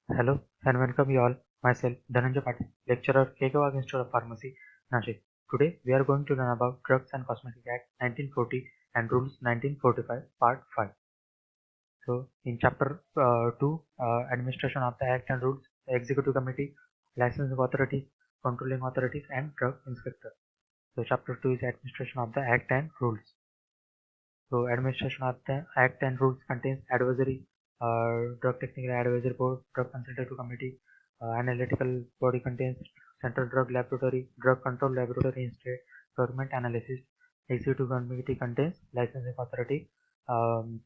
Hello and welcome you all. Myself, Dhananjay Patil, lecturer, Kekawag Institute of Pharmacy, Nashik. Today we are going to learn about Drugs and Cosmetic Act 1940 and Rules 1945, Part 5. So, in Chapter 2, Administration of the Act and Rules, the Executive Committee, Licensing Authorities, Controlling Authorities, and Drug Inspector. So, Chapter 2 is Administration of the Act and Rules. So, administration of the Act and Rules contains advisory, Drug Technical Advisory Board, Drug Consultative Committee, analytical body contains Central Drug Laboratory, Drug Control Laboratory in state government analysis. Executive Committee contains Licensing Authority,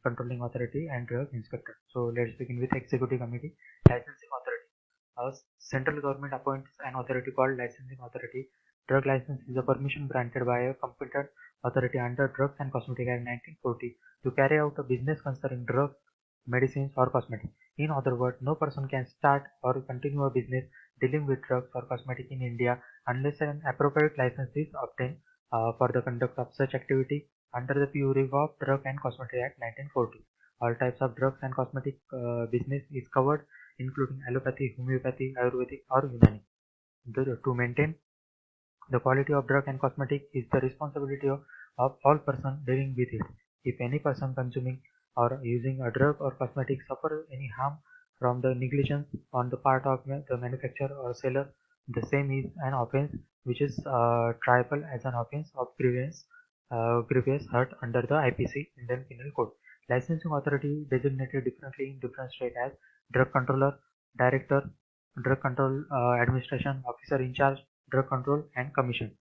Controlling Authority, and Drug Inspector. So, let's begin with Executive Committee. Licensing Authority. Central government appoints an authority called Licensing Authority. Drug license is a permission granted by a competent authority under Drugs and Cosmetic Act 1940 to carry out a business concerning drugs, medicines, or cosmetics. In other words, no person can start or continue a business dealing with drugs or cosmetics in India unless an appropriate license is obtained for the conduct of such activity under the purview of Drug and Cosmetic Act 1940. All types of drugs and cosmetic business is covered, including allopathy, homeopathy, Ayurvedic, or Unani. To maintain the quality of drug and cosmetic is the responsibility of all persons dealing with it. If any person consuming or using a drug or cosmetic suffers any harm from the negligence on the part of the manufacturer or seller, the same is an offence which is triable as an offence of grievous hurt under the IPC, Indian Penal Code. Licensing authority designated differently in different states as drug controller, director, drug control administration officer in charge, drug control, and commission.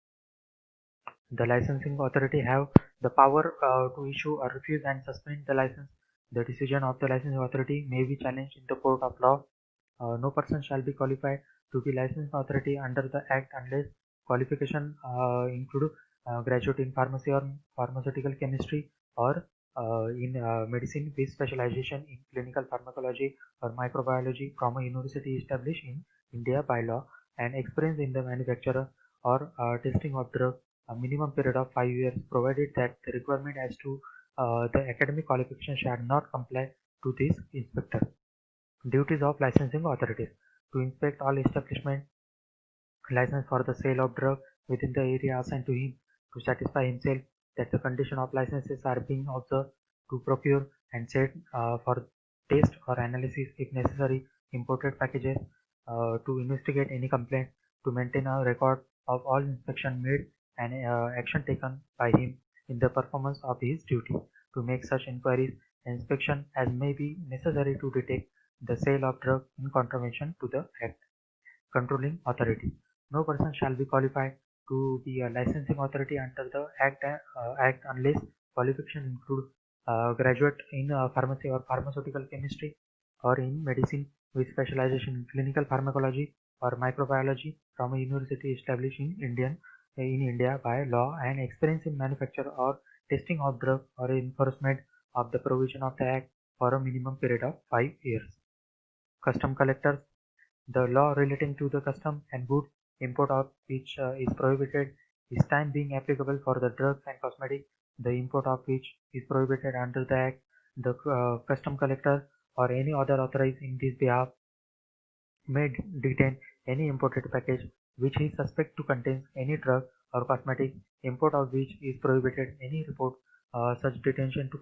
The licensing authority have the power to issue or refuse and suspend the license. The decision of the licensing authority may be challenged in the court of law. No person shall be qualified to be licensing authority under the act unless qualification include graduate in pharmacy or pharmaceutical chemistry, or in medicine with specialization in clinical pharmacology or microbiology from a university established in India by law, and experience in the manufacture or testing of drug a minimum period of 5 years, provided that the requirement as to the academic qualification shall not comply to this inspector. Duties of licensing authorities: to inspect all establishments licensed for the sale of drug within the area assigned to him, to satisfy himself that the condition of licenses are being observed, to procure and set for test or analysis if necessary imported packages, to investigate any complaint, to maintain a record of all inspection made and action taken by him in the performance of his duty, to make such inquiries and inspection as may be necessary to detect the sale of drug in contravention to the Act. Controlling authority: no person shall be qualified to be a licensing authority under the Act unless qualification include graduate in pharmacy or pharmaceutical chemistry, or in medicine with specialization in clinical pharmacology or microbiology from a university established in India by law, and experience in manufacture or testing of drug or enforcement of the provision of the Act for a minimum period of 5 years. Custom collectors: the law relating to the custom and goods import of which is prohibited, this time being applicable for the drugs and cosmetics, the import of which is prohibited under the Act. The custom collector or any other authorized in this behalf may detain any imported package which is suspect to contain any drug or cosmetic, import of which is prohibited. Any report such detention to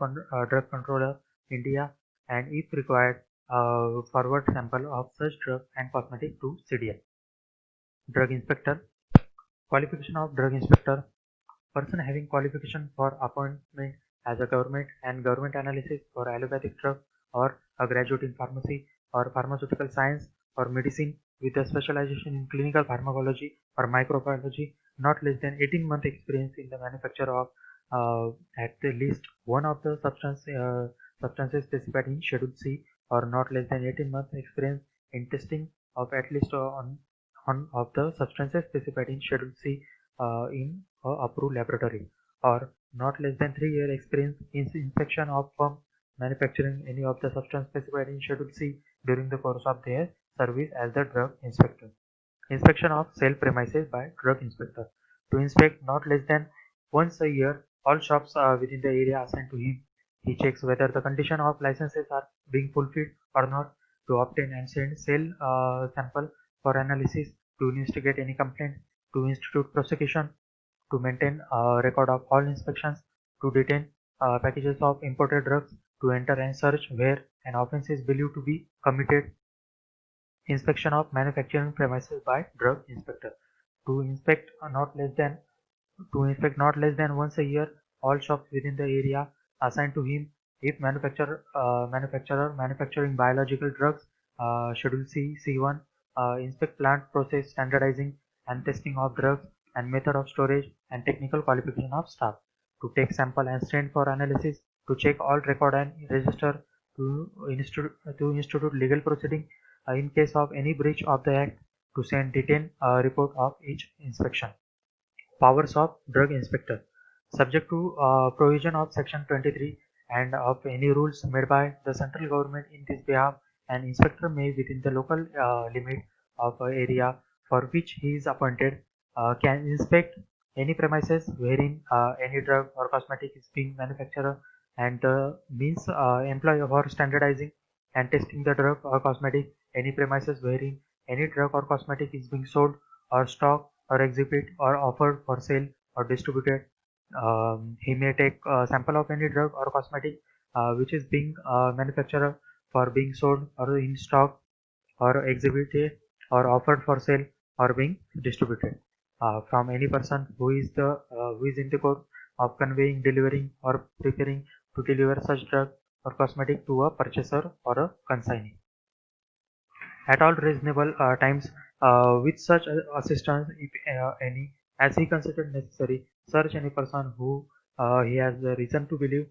drug controller India, and if required, forward sample of such drug and cosmetic to CDL. Drug inspector. Qualification of drug inspector: person having qualification for appointment as a government and government analysis for allopathic drug, or a graduate in pharmacy or pharmaceutical science or medicine with a specialization in clinical pharmacology or microbiology, not less than 18-month experience in the manufacture of at least one of the substances specified in Schedule C, or not less than 18-month experience in testing of at least one of the substances specified in Schedule C in a approved laboratory, or not less than 3-year experience in inspection of firm manufacturing any of the substance specified in Schedule C during the course of their service as the drug inspector. Inspection of sale premises by drug inspector: to inspect not less than once a year all shops within the area assigned to him. He checks whether the condition of licenses are being fulfilled or not, to obtain and send cell sample for analysis, to investigate any complaint, to institute prosecution, to maintain a record of all inspections, to detain packages of imported drugs, to enter and search where an offence is believed to be committed, inspection of manufacturing premises by drug inspector, to inspect not less than once a year all shops within the area assigned to him if manufacturer manufacturing biological drugs, Schedule C C1, inspect plant process standardizing and testing of drugs and method of storage and technical qualification of staff, to take sample and send for analysis, to check all record and register, to institute legal proceeding in case of any breach of the act, to send detailed report of each inspection. Powers of drug inspector. Subject to provision of section 23 and of any rules made by the central government in this behalf, an inspector may within the local limit of area for which he is appointed can inspect any premises wherein any drug or cosmetic is being manufactured and the means employed for standardizing and testing the drug or cosmetic, any premises wherein any drug or cosmetic is being sold or stocked or exhibit or offered for sale or distributed. He may take a sample of any drug or cosmetic which is being manufactured for being sold or in stock or exhibited or offered for sale or being distributed from any person who is in the course of conveying, delivering or preparing to deliver such drug or cosmetic to a purchaser or a consignee at all reasonable times with such assistance if any as he considered necessary, search any person who he has the reason to believe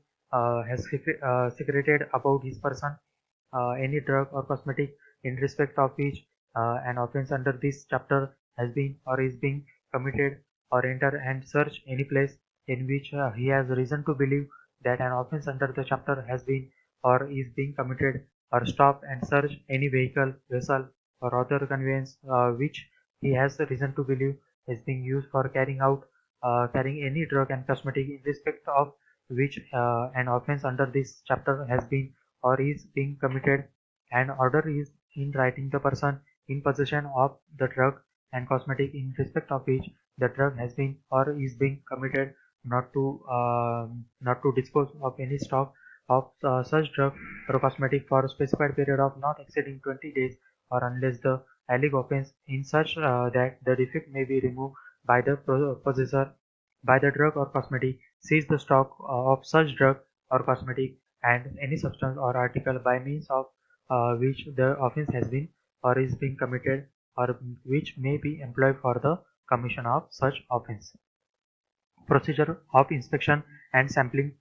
has secreted about his person any drug or cosmetic in respect of which an offence under this chapter has been or is being committed, or enter and search any place in which he has reason to believe that an offence under the chapter has been or is being committed, or stop and search any vehicle, vessel or other conveyance which he has reason to believe is being used for carrying any drug and cosmetic in respect of which an offence under this chapter has been or is being committed. An order is in writing the person in possession of the drug and cosmetic in respect of which the drug has been or is being committed not to dispose of any stock of such drug or cosmetic for a specified period of not exceeding 20 days or unless the alleged offence in such that the defect may be removed by the possessor by the drug or cosmetic seize the stock of such drug or cosmetic and any substance or article by means of which the offence has been or is being committed or which may be employed for the commission of such offence. Procedure of inspection and sampling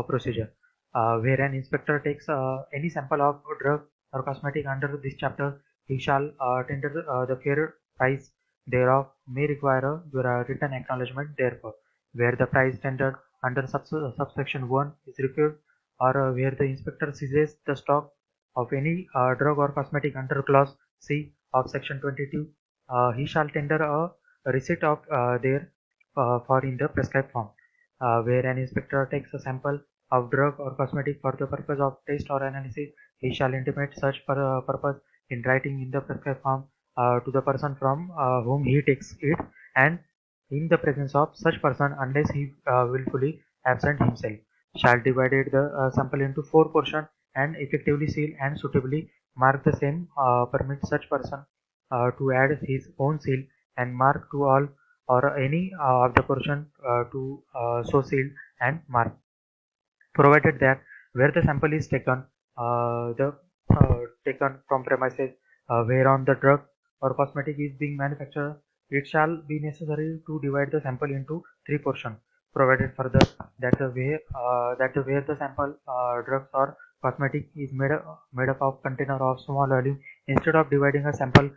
procedure. Where an inspector takes any sample of drug or cosmetic under this chapter, he shall tender the fair price thereof, may require a written acknowledgement therefore. Where the price tendered under subsection 1 is refused, or where the inspector seizes the stock of any drug or cosmetic under clause C of section 22, he shall tender a receipt of their for in the prescribed form. Where an inspector takes a sample of drug or cosmetic for the purpose of test or analysis, he shall intimate such purpose in writing in the prescribed form to the person from whom he takes it, and in the presence of such person unless he willfully absent himself, shall divide the sample into 4 portions and effectively seal and suitably mark the same, permit such person to add his own seal and mark to all or any of the portion to so sealed and marked, provided that where the sample is the taken from premises whereon the drug or cosmetic is being manufactured, it shall be necessary to divide the sample into 3 portions, provided further that the where the sample drugs or cosmetic is made up of container of small volume, instead of dividing a sample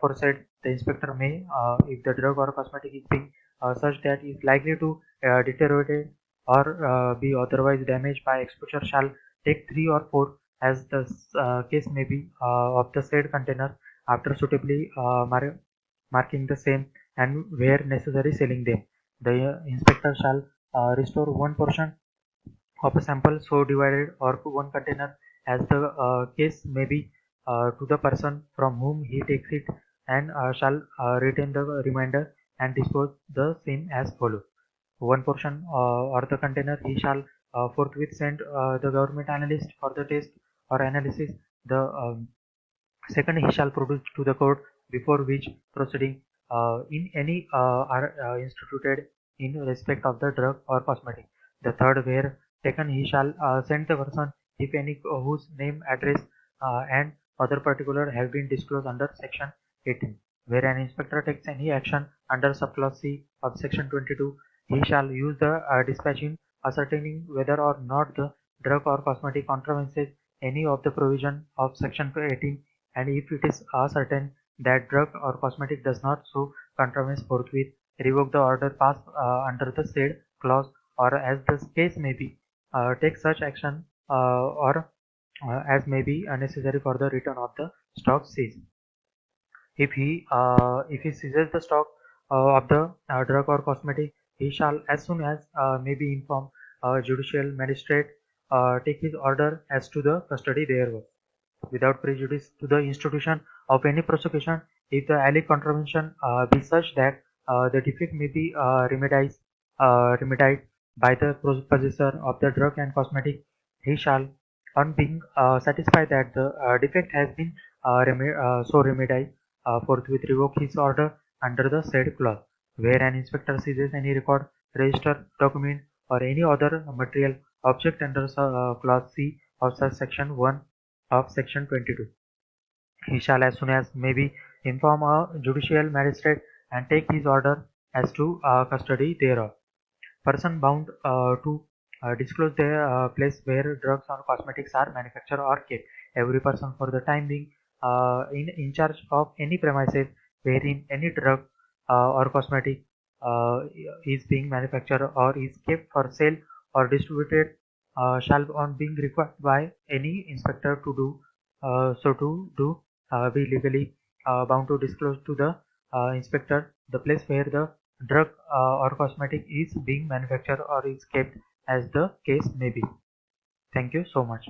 for said, the inspector may, if the drug or cosmetic is being such that is likely to deteriorate or be otherwise damaged by exposure, shall take 3 or 4 as the case may be of the said container after suitably marking the same and where necessary sealing them. The inspector shall restore 1 portion of a sample so divided or to 1 container as the case may be to the person from whom he takes it, and shall retain the remainder and dispose the same as follows. One portion or the container he shall forthwith send the government analyst for the test or analysis. The second, he shall produce to the court before which proceeding in any are instituted in respect of the drug or cosmetic. The third, where taken, he shall send the person, if any, whose name, address, and other particular have been disclosed under section 18. Where an inspector takes any action under subclause C of section 22, he shall use the dispatch in ascertaining whether or not the drug or cosmetic contravenes any of the provision of section 18, and if it is certain that drug or cosmetic does not so contravenes, forthwith revoke the order passed under the said clause, or as the case may be, take such action or as may be necessary for the return of the stock seized. If he seizes the stock of the drug or cosmetic, he shall, as soon as may be informed, judicial magistrate take his order as to the custody thereof, without prejudice to the institution of any prosecution, if the alleged contravention be such that the defect may be remedied by the possessor of the drug and cosmetic. He shall, on being satisfied that the defect has been so remedied, forthwith revoke his order under the said clause. Where an inspector seizes any record, register, document, or any other material object under clause C of such section 1 of section 22, he shall, as soon as may be, inform a judicial magistrate and take his order as to custody thereof. Person bound to disclose the place where drugs or cosmetics are manufactured or kept. Every person for the time being in charge of any premises wherein any drug or cosmetic uh, is being manufactured or is kept for sale or distributed shall, on being required by any inspector to do so to do, be legally bound to disclose to the inspector the place where the drug or cosmetic is being manufactured or is kept, as the case may be. Thank you so much.